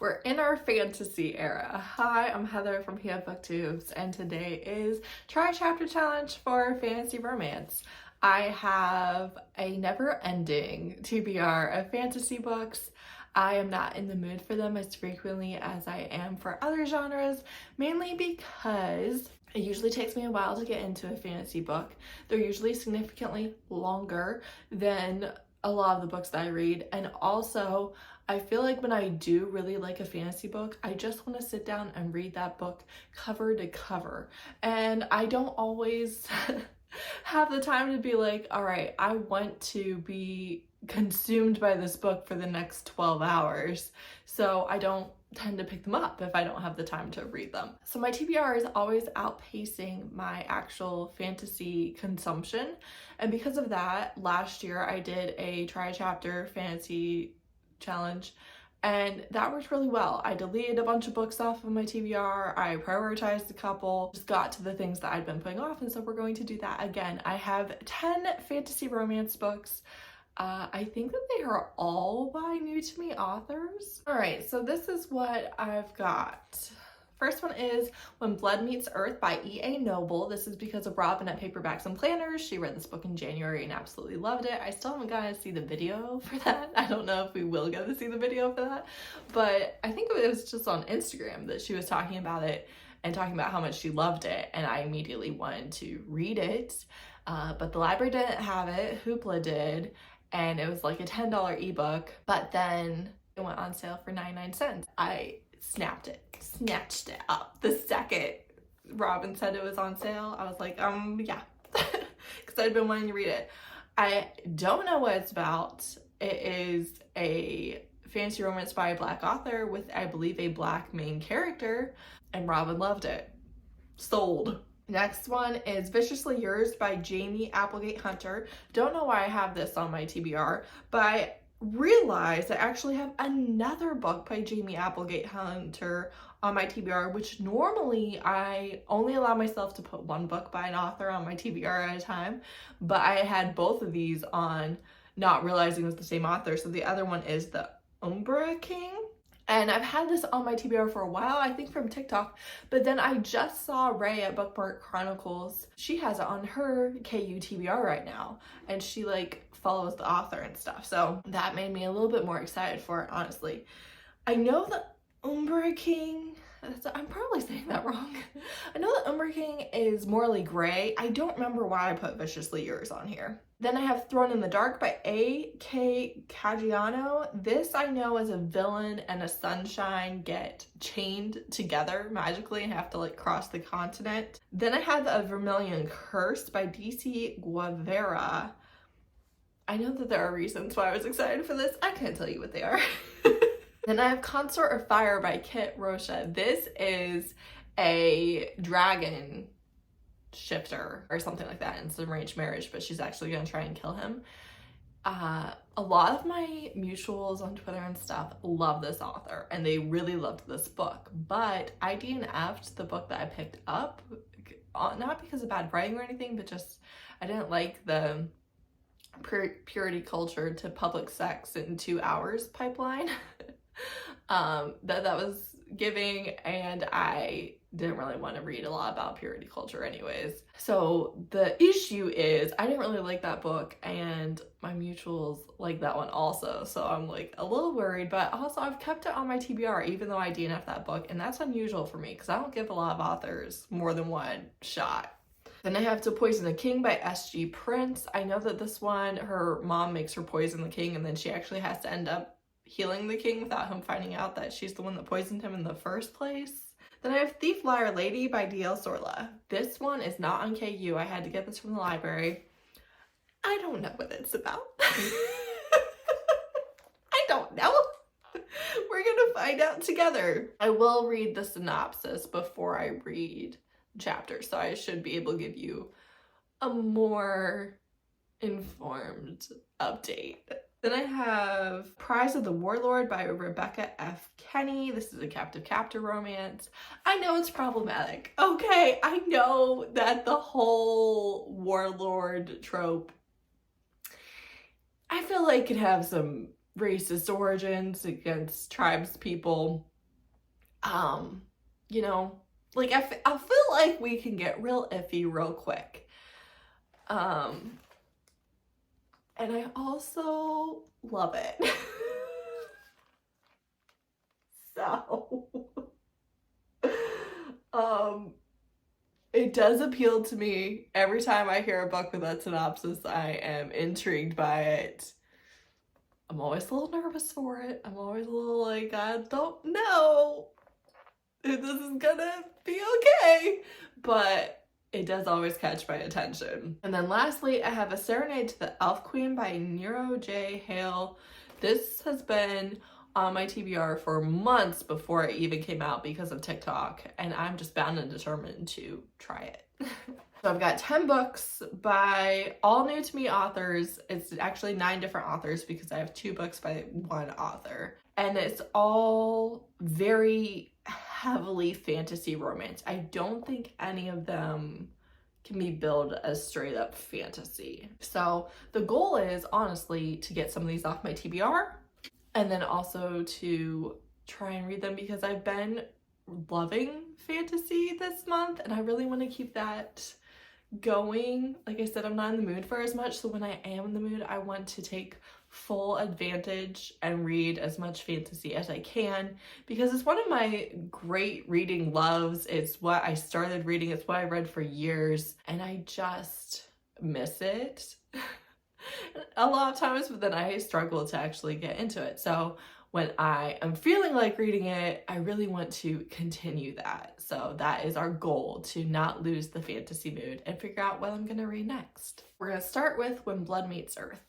We're in our fantasy era. Hi, I'm Heather from booktubes, and today is Try Chapter Challenge for Fantasy Romance. I have a never-ending TBR of fantasy books. I am not in the mood for them as frequently as I am for other genres, mainly because it usually takes me a while to get into a fantasy book. They're usually significantly longer than a lot of the books that I read, and also I feel like when I do really like a fantasy book, I just want to sit down and read that book cover to cover, and I don't always have the time to be like, all right, I want to be consumed by this book for the next 12 hours, so I don't tend to pick them up if I don't have the time to read them. So my TBR is always outpacing my actual fantasy consumption, and because of that, last year I did a try a chapter fantasy challenge, and that worked really well. I deleted a bunch of books off of my TBR, I prioritized a couple, just got to the things that I'd been putting off, and so we're going to do that again. I have 10 fantasy romance books. I think that they are all by new to me authors. All right, so this is what I've got. First one is When Blood Meets Earth by E.A. Noble. This is because of Robin at Paperbacks and Planners. She read this book in January and absolutely loved it. I still haven't gotten to see the video for that. I don't know if we will get to see the video for that, but I think it was just on Instagram that she was talking about it and talking about how much she loved it, and I immediately wanted to read it, but the library didn't have it. Hoopla did, and it was like a $10 ebook, but then it went on sale for 99¢. I snatched it up the second Robin said it was on sale. I was like, yeah, because I'd been wanting to read it. I don't know what it's about. It is a fantasy romance by a Black author with, I believe, a Black main character, and Robin loved it. Sold. Next one is Viciously Yours by Jamie Applegate Hunter. Don't know why I have this on my TBR, but I realized I actually have another book by Jamie Applegate Hunter on my TBR, which normally I only allow myself to put one book by an author on my TBR at a time, but I had both of these on, not realizing it was the same author. So the other one is The Umbra King. And I've had this on my TBR for a while, I think from TikTok, but then I just saw Ray at Bookmark Chronicles. She has it on her KU TBR right now, and she like follows the author and stuff. So that made me a little bit more excited for it, honestly. I know the Umbra King, I'm probably saying that wrong. I know the Umbra King is Morally Gray. I don't remember why I put Viciously Yours on here. Then I have Thrown in the Dark by A.K. Caggiano. This I know as a villain and a sunshine get chained together magically and have to like cross the continent. Then I have A Vermillion Curse by D.C. Guevara. I know that there are reasons why I was excited for this. I can't tell you what they are. Then I have Consort of Fire by Kit Rocha. This is a dragon shifter or something like that. It's an arranged marriage, but she's actually gonna try and kill him. A lot of my mutuals on Twitter and stuff love this author, and they really loved this book, but I DNF'd the book that I picked up, not because of bad writing or anything, but just I didn't like the purity culture to public sex in 2 hours pipeline that was giving, and I didn't really want to read a lot about purity culture anyways. So the issue is I didn't really like that book, and my mutuals like that one also, so I'm like a little worried, but also I've kept it on my TBR even though I DNF'd that book, and that's unusual for me because I don't give a lot of authors more than one shot. Then I have To Poison the King by S.G. Prince. I know that this one, her mom makes her poison the king, and then she actually has to end up healing the king without him finding out that she's the one that poisoned him in the first place. Then I have Thief, Liar, Lady by D.L. Sorla. This one is not on KU. I had to get this from the library. I don't know what it's about. I don't know. We're gonna find out together. I will read the synopsis before I read chapters, so I should be able to give you a more informed update. Then I have Prize of the Warlord by Rebecca F. Kenney. This is a captive captor romance. I know it's problematic. Okay, I know that the whole warlord trope, I feel like it have some racist origins against tribes people. You know, like I feel like we can get real iffy real quick. And I also love it. So, it does appeal to me. Every time I hear a book with that synopsis, I am intrigued by it. I'm always a little nervous for it. I'm always a little like, I don't know if this is gonna be okay. But it does always catch my attention. And then lastly, I have A Serenade to the Elf Queen by Nero J. Hale. This has been on my TBR for months before it even came out because of TikTok, and I'm just bound and determined to try it. So I've got 10 books by all new to me authors. It's actually 9 different authors because I have 2 books by one author, and it's all very heavily fantasy romance. I don't think any of them can be billed as straight up fantasy. So the goal is honestly to get some of these off my TBR, and then also to try and read them because I've been loving fantasy this month and I really want to keep that going. Like I said, I'm not in the mood for as much, so when I am in the mood, I want to take full advantage and read as much fantasy as I can because it's one of my great reading loves. It's what I started reading, it's what I read for years, and I just miss it a lot of times, but then I struggle to actually get into it. So when I am feeling like reading it, I really want to continue that. So that is our goal, to not lose the fantasy mood and figure out what I'm gonna read next. We're gonna start with When Blood Meets Earth.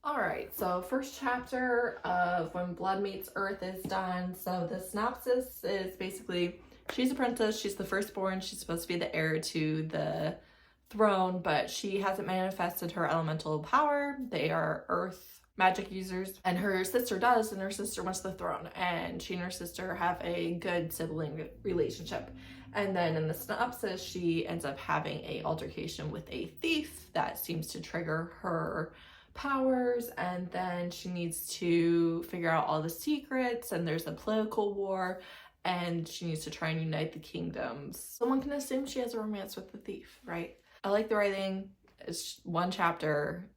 All right, so first chapter of When Blood Meets Earth is done. So the synopsis is basically, she's a princess, she's the firstborn, she's supposed to be the heir to the throne, but she hasn't manifested her elemental power. They are earth magic users, and her sister does, and her sister wants the throne, and she and her sister have a good sibling relationship. And then in the synopsis, she ends up having a altercation with a thief that seems to trigger her powers, and then she needs to figure out all the secrets, and there's a political war, and she needs to try and unite the kingdoms. Someone can assume she has a romance with the thief, right? I like the writing. It's 1 chapter.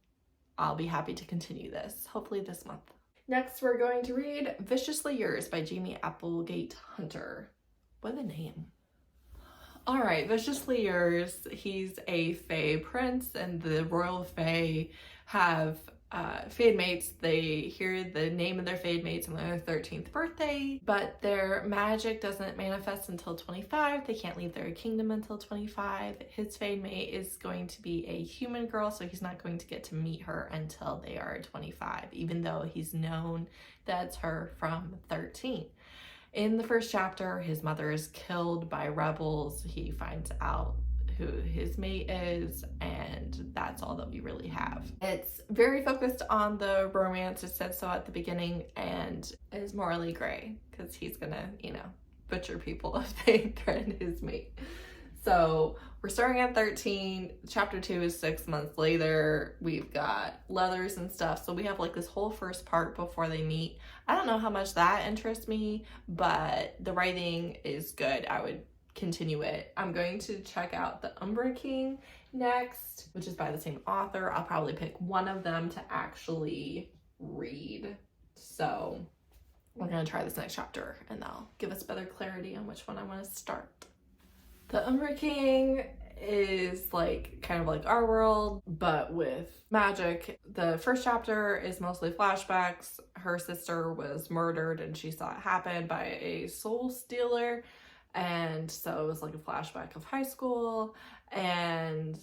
I'll be happy to continue this, hopefully this month. Next, we're going to read Viciously Yours by Jamie Applegate Hunter. What a name. All right, Viciously Yours. He's a fae prince, and the royal fae have fade mates. They hear the name of their fade mates on their 13th birthday, but their magic doesn't manifest until 25. They can't leave their kingdom until 25. His fade mate is going to be a human girl, so he's not going to get to meet her until they are 25, even though he's known that's her from 13. In the first chapter, his mother is killed by rebels. He finds out who his mate is, and that's all that we really have. It's very focused on the romance. It said so at the beginning, and is morally gray because he's gonna, butcher people if they threaten his mate. So we're starting at 13. Chapter 2 is 6 months later. We've got leathers and stuff. So we have like this whole first part before they meet. I don't know how much that interests me, but the writing is good. I would continue it. I'm going to check out the Umbra King next, which is by the same author. I'll probably pick one of them to actually read. So we're going to try this next chapter, and that'll give us better clarity on which one I want to start. The Umbra King is kind of like our world, but with magic. The first chapter is mostly flashbacks. Her sister was murdered and she saw it happen by a soul stealer. And so it was like a flashback of high school, and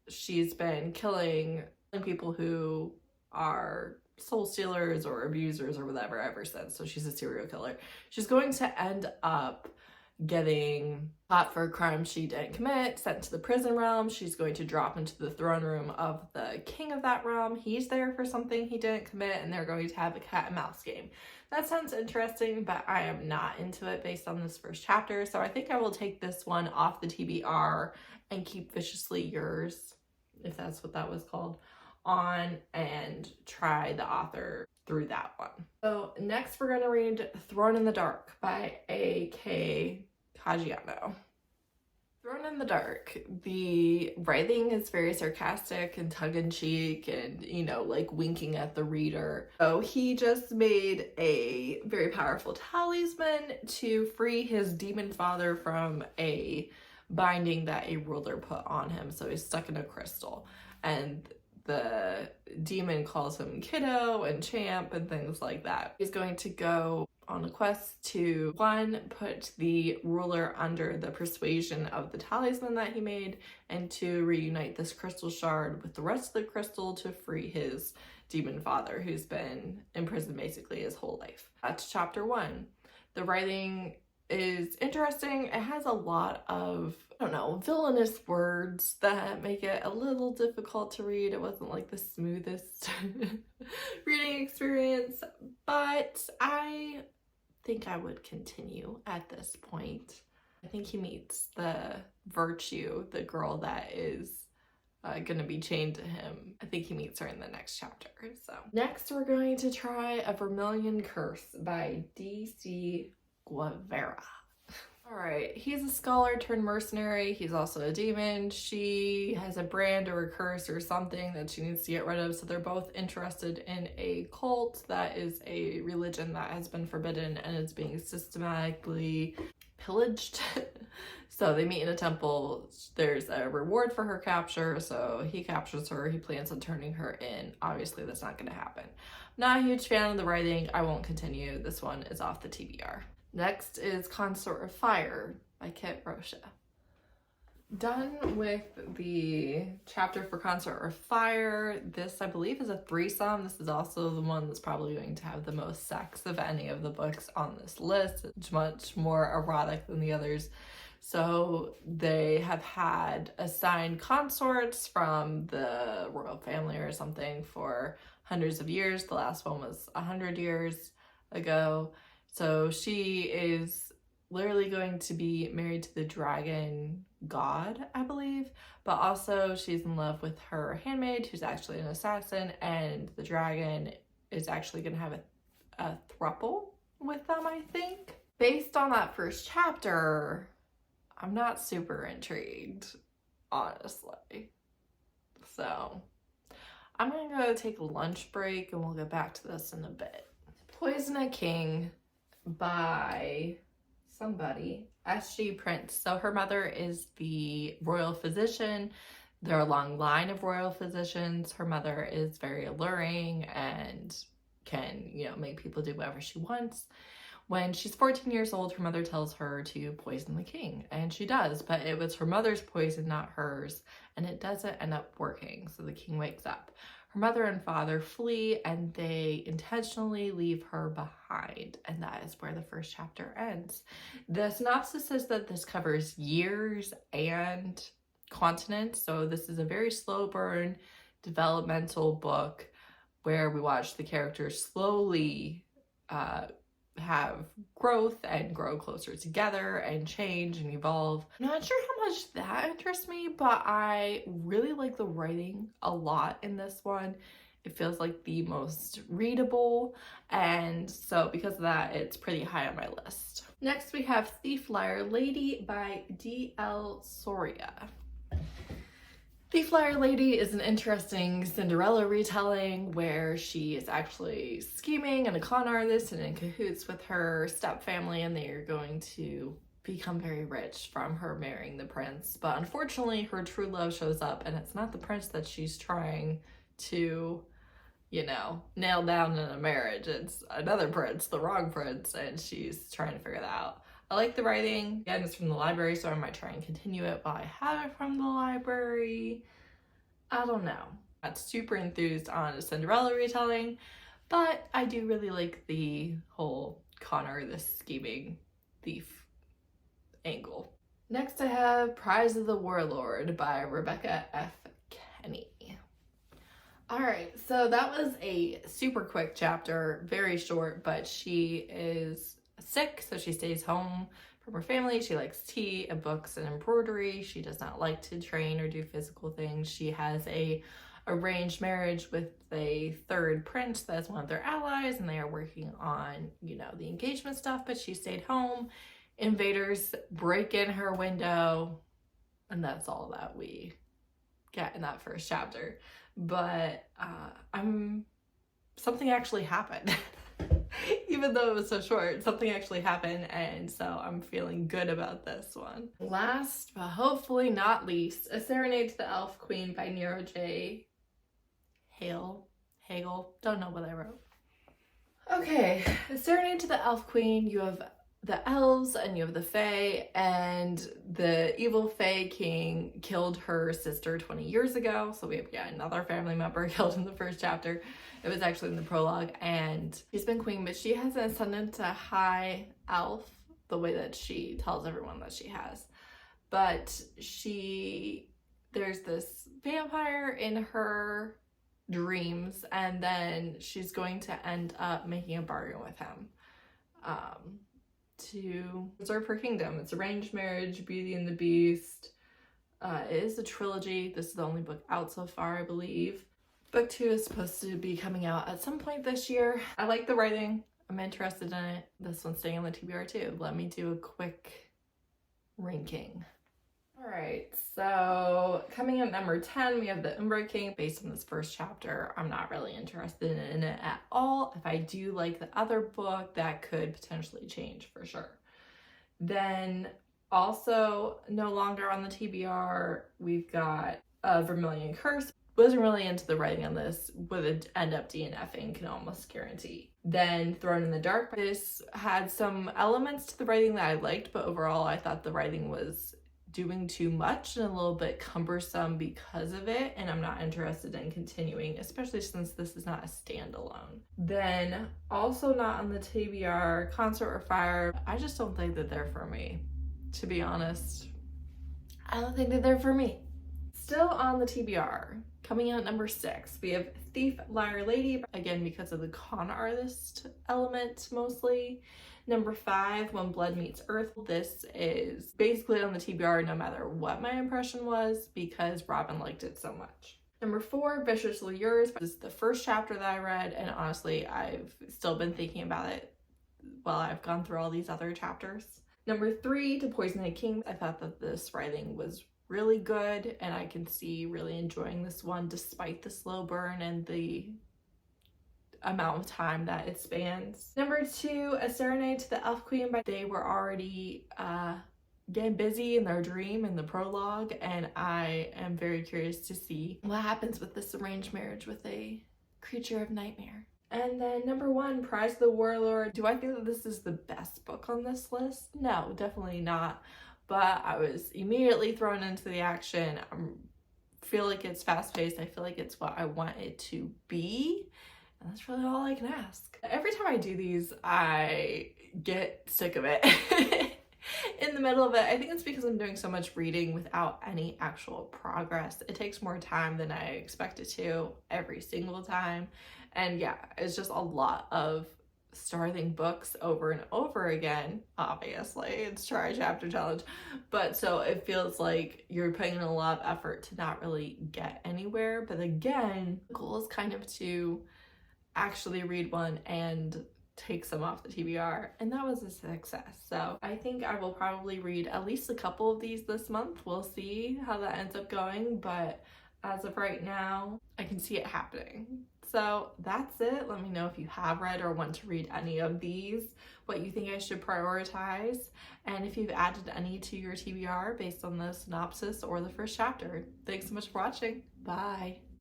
she's been killing people who are soul stealers or abusers or whatever ever since. So she's a serial killer. She's going to end up getting caught for a crime she didn't commit, sent to the prison realm. She's going to drop into the throne room of the king of that realm. He's there for something he didn't commit, and they're going to have a cat and mouse game. That sounds interesting, but I am not into it based on this first chapter, so I think I will take this one off the TBR and keep Viciously Yours, if that's what that was called, on and try the author through that one. So next we're going to read Thrown in the Dark by A.K. Caggiano. Thrown in the Dark, the writing is very sarcastic and tongue-in-cheek and, you know, like winking at the reader. So he just made a very powerful talisman to free his demon father from a binding that a ruler put on him. So he's stuck in a crystal. And the demon calls him kiddo and champ and things like that. He's going to go on a quest to, one, put the ruler under the persuasion of the talisman that he made, and two, reunite this crystal shard with the rest of the crystal to free his demon father, who's been in prison basically his whole life. That's chapter 1. The writing is interesting. It has a lot of, I don't know, villainous words that make it a little difficult to read. It wasn't like the smoothest reading experience, but I think I would continue at this point. I think he meets the virtue, the girl that is gonna be chained to him. I think he meets her in the next chapter. So next we're going to try A Vermillion Curse by D.C. Guevara. Alright, he's a scholar turned mercenary. He's also a demon. She has a brand or a curse or something that she needs to get rid of. So they're both interested in a cult that is a religion that has been forbidden and is being systematically pillaged. So they meet in a temple. There's a reward for her capture. So he captures her. He plans on turning her in. Obviously, that's not going to happen. Not a huge fan of the writing. I won't continue. This one is off the TBR. Next is Consort of Fire by Rocha. Done with the chapter for Consort of Fire. This, I believe, is a threesome. This is also the one that's probably going to have the most sex of any of the books on this list. It's much more erotic than the others. So they have had assigned consorts from the royal family or something for hundreds of years. The last one was 100 years ago. So she is literally going to be married to the dragon god, I believe, but also she's in love with her handmaid, who's actually an assassin, and the dragon is actually going to have a throuple with them, I think. Based on that first chapter, I'm not super intrigued, honestly. So I'm going to go take a lunch break and we'll get back to this in a bit. Poison a King by somebody, S.G. Prince. So her mother is the royal physician. There are a long line of royal physicians. Her mother is very alluring and can, you know, make people do whatever she wants. When she's 14 years old, her mother tells her to poison the king, and she does, but it was her mother's poison, not hers, and it doesn't end up working, so the king wakes up. Her mother and father flee, and they intentionally leave her behind, and that is where the first chapter ends. The synopsis says that this covers years and continents, so this is a very slow burn, developmental book where we watch the characters slowly have growth and grow closer together and change and evolve. I'm not sure how much that interests me, but I really like the writing a lot in this one. It feels like the most readable, and so because of that, it's pretty high on my list. Next we have Thief Liar Lady by D.L. Soria. Thief Liar Lady is an interesting Cinderella retelling where she is actually scheming and a con artist and in cahoots with her stepfamily, and they are going to become very rich from her marrying the prince. But unfortunately, her true love shows up, and it's not the prince that she's trying to, you know, nail down in a marriage. It's another prince, the wrong prince, and she's trying to figure that out. I like the writing. Again, it's from the library, so I might try and continue it while I have it from the library. I don't know. I'm not super enthused on a Cinderella retelling, but I do really like the whole Connor, the scheming thief angle. Next I have Prize of the Warlord by Rebecca F. Kenney. Alright, so that was a super quick chapter, very short, but she is sick, so she stays home from her family. She likes tea and books and embroidery. She does not like to train or do physical things. She has a arranged marriage with a third prince that's one of their allies, and they are working on, you know, the engagement stuff, but she stayed home. Invaders break in her window, and that's all that we get in that first chapter. But something actually happened. Even though it was so short, something actually happened, and so I'm feeling good about this one. Last, but hopefully not least, A Serenade to the Elf Queen by Nero J. Hagel. Don't know what I wrote. Okay, A Serenade to the Elf Queen, you have the elves and you have the fae, and the evil fae king killed her sister 20 years ago. So we have another family member killed in the first chapter. It was actually in the prologue, and she's been queen, but she has an ascendant to high elf, the way that she tells everyone that she has. But there's this vampire in her dreams, and then she's going to end up making a bargain with him to preserve her kingdom. It's arranged marriage, Beauty and the Beast. It is a trilogy. This is the only book out so far, I believe. Book 2 is supposed to be coming out at some point this year. I like the writing. I'm interested in it. This one's staying on the TBR too. Let me do a quick ranking. Alright, so coming in at number 10, we have the Umbra King. Based on this first chapter, I'm not really interested in it at all. If I do like the other book, that could potentially change for sure. Then also no longer on the TBR, we've got Vermillion Curse. Wasn't really into the writing on this, would end up DNFing, can almost guarantee. Then Thrown in the Dark. This had some elements to the writing that I liked, but overall I thought the writing was doing too much and a little bit cumbersome because of it, and I'm not interested in continuing, especially since this is not a standalone. Then also not on the TBR, Consort or Fire. I just don't think that they're for me, to be honest. I don't think that they're for me. Still on the TBR, coming out number 6, we have Thief, Liar, Lady, again because of the con artist element mostly. Number 5, When Blood Meets Earth. This is basically on the TBR no matter what my impression was because Robin liked it so much. Number 4, Viciously Yours. This is the first chapter that I read, and honestly I've still been thinking about it while I've gone through all these other chapters. Number 3, To Poison a King. I thought that this writing was really good, and I can see really enjoying this one despite the slow burn and the amount of time that it spans. Number 2, A Serenade to the Elf Queen, but they were already getting busy in their dream in the prologue, and I am very curious to see what happens with this arranged marriage with a creature of nightmare. And then number 1, Prize of the Warlord. Do I think that this is the best book on this list? No, definitely not. But I was immediately thrown into the action. I feel like it's fast-paced. I feel like it's what I want it to be. And that's really all I can ask. Every time I do these, I get sick of it. In the middle of it, I think it's because I'm doing so much reading without any actual progress. It takes more time than I expect it to every single time. And yeah, it's just a lot of starting books over and over again. Obviously it's try chapter challenge, but so it feels like you're putting in a lot of effort to not really get anywhere. But again, the goal is kind of to actually read one and take some off the TBR, and that was a success. So I think I will probably read at least a couple of these this month. We'll see how that ends up going, but as of right now I can see it happening. So that's it. Let me know if you have read or want to read any of these, what you think I should prioritize, and if you've added any to your TBR based on the synopsis or the first chapter. Thanks so much for watching. Bye.